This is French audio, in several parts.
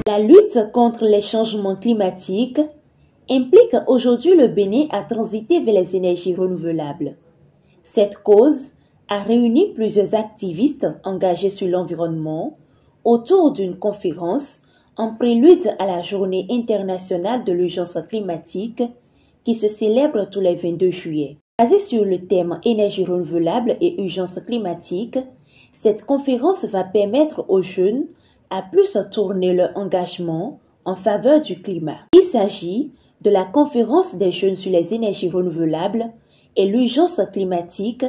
La lutte contre les changements climatiques implique aujourd'hui le Bénin à transiter vers les énergies renouvelables. Cette cause a réuni plusieurs activistes engagés sur l'environnement autour d'une conférence en prélude à la Journée internationale de l'urgence climatique qui se célèbre tous les 22 juillet. Basée sur le thème énergie renouvelable et urgence climatique, cette conférence va permettre aux jeunes à plus tourner leur engagement en faveur du climat. Il s'agit de la conférence des jeunes sur les énergies renouvelables et l'urgence climatique,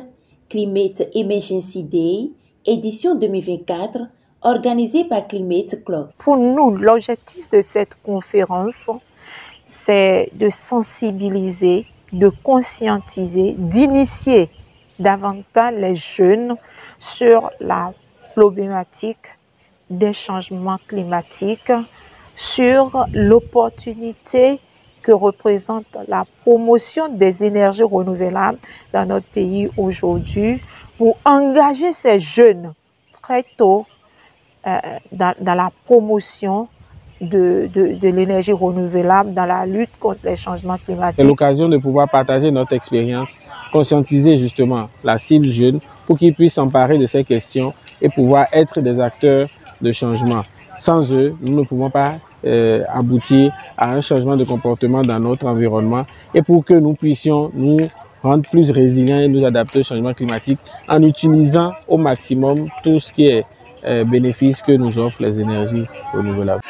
Climate Emergency Day, édition 2024, organisée par Climate Club. Pour nous, l'objectif de cette conférence, c'est de sensibiliser, de conscientiser, d'initier davantage les jeunes sur la problématique des changements climatiques, sur l'opportunité que représente la promotion des énergies renouvelables dans notre pays aujourd'hui, pour engager ces jeunes très tôt dans la promotion de l'énergie renouvelable, dans la lutte contre les changements climatiques. C'est l'occasion de pouvoir partager notre expérience, conscientiser justement la cible jeune pour qu'ils puissent s'emparer de ces questions et pouvoir être des acteurs de changement. Sans eux, nous ne pouvons pas aboutir à un changement de comportement dans notre environnement et pour que nous puissions nous rendre plus résilients et nous adapter au changement climatique en utilisant au maximum tout ce qui est bénéfice que nous offrent les énergies renouvelables.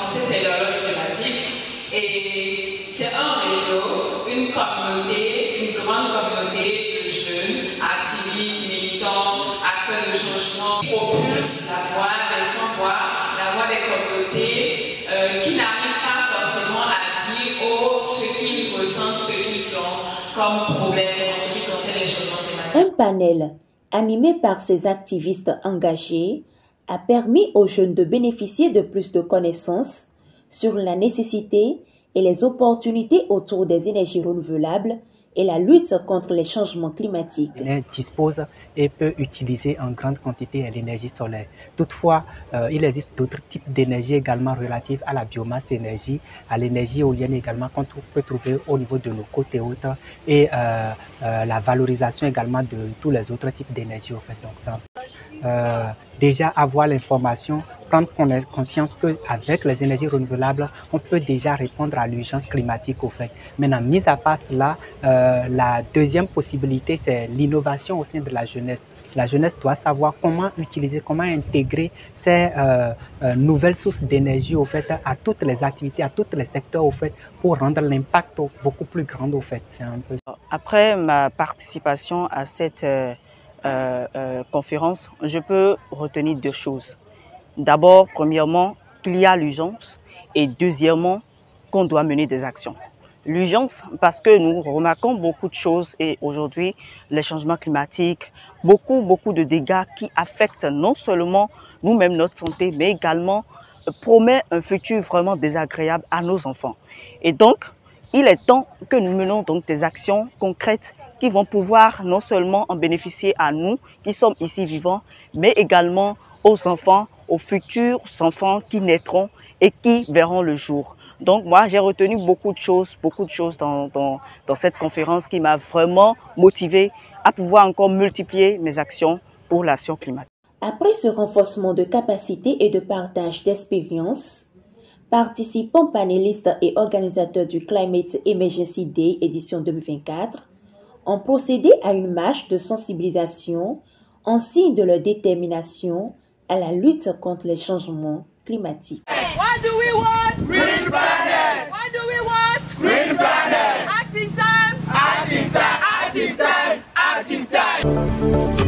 C'est l'horloge climatique et c'est un réseau, une communauté, une grande communauté de jeunes, activistes, militants, acteurs de changement qui propulsent la voix des sans-voix, la voix des communautés qui n'arrivent pas forcément à dire ce qu'ils ressentent, ce qu'ils ont comme problème en ce qui concerne les changements climatiques. Un panel animé par ces activistes engagés a permis aux jeunes de bénéficier de plus de connaissances sur la nécessité et les opportunités autour des énergies renouvelables et la lutte contre les changements climatiques. Il dispose et peut utiliser en grande quantité l'énergie solaire. Toutefois, il existe d'autres types d'énergie également relatives à la biomasse énergie, à l'énergie éolienne également qu'on peut trouver au niveau de nos côtes et autres, et la valorisation également de tous les autres types d'énergie. Donc ça, déjà avoir l'information, prendre conscience qu'avec les énergies renouvelables, on peut déjà répondre à l'urgence climatique au fait. Maintenant, mis à part cela, la deuxième possibilité, c'est l'innovation au sein de la jeunesse. La jeunesse doit savoir comment utiliser, comment intégrer ces nouvelles sources d'énergie au fait à toutes les activités, à tous les secteurs au fait, pour rendre l'impact beaucoup plus grand au fait. C'est un peu ça. Après ma participation à cette conférence, je peux retenir deux choses. D'abord, premièrement, qu'il y a l'urgence et deuxièmement, qu'on doit mener des actions. L'urgence, parce que nous remarquons beaucoup de choses et aujourd'hui, les changements climatiques, beaucoup de dégâts qui affectent non seulement nous-mêmes, notre santé, mais également promet un futur vraiment désagréable à nos enfants. Et donc, il est temps que nous menons donc des actions concrètes qui vont pouvoir non seulement en bénéficier à nous qui sommes ici vivants, mais également aux enfants, aux futurs enfants qui naîtront et qui verront le jour. Donc moi, j'ai retenu beaucoup de choses dans cette conférence qui m'a vraiment motivé à pouvoir encore multiplier mes actions pour l'action climatique. Après ce renforcement de capacités et de partage d'expériences, participants, panélistes et organisateurs du Climate Emergency Day édition 2024 ont procédé à une marche de sensibilisation en signe de leur détermination à la lutte contre les changements climatiques. What do we want? Green planet! What do we want? Green planet! Acting time! Acting time! Acting time! Acting time!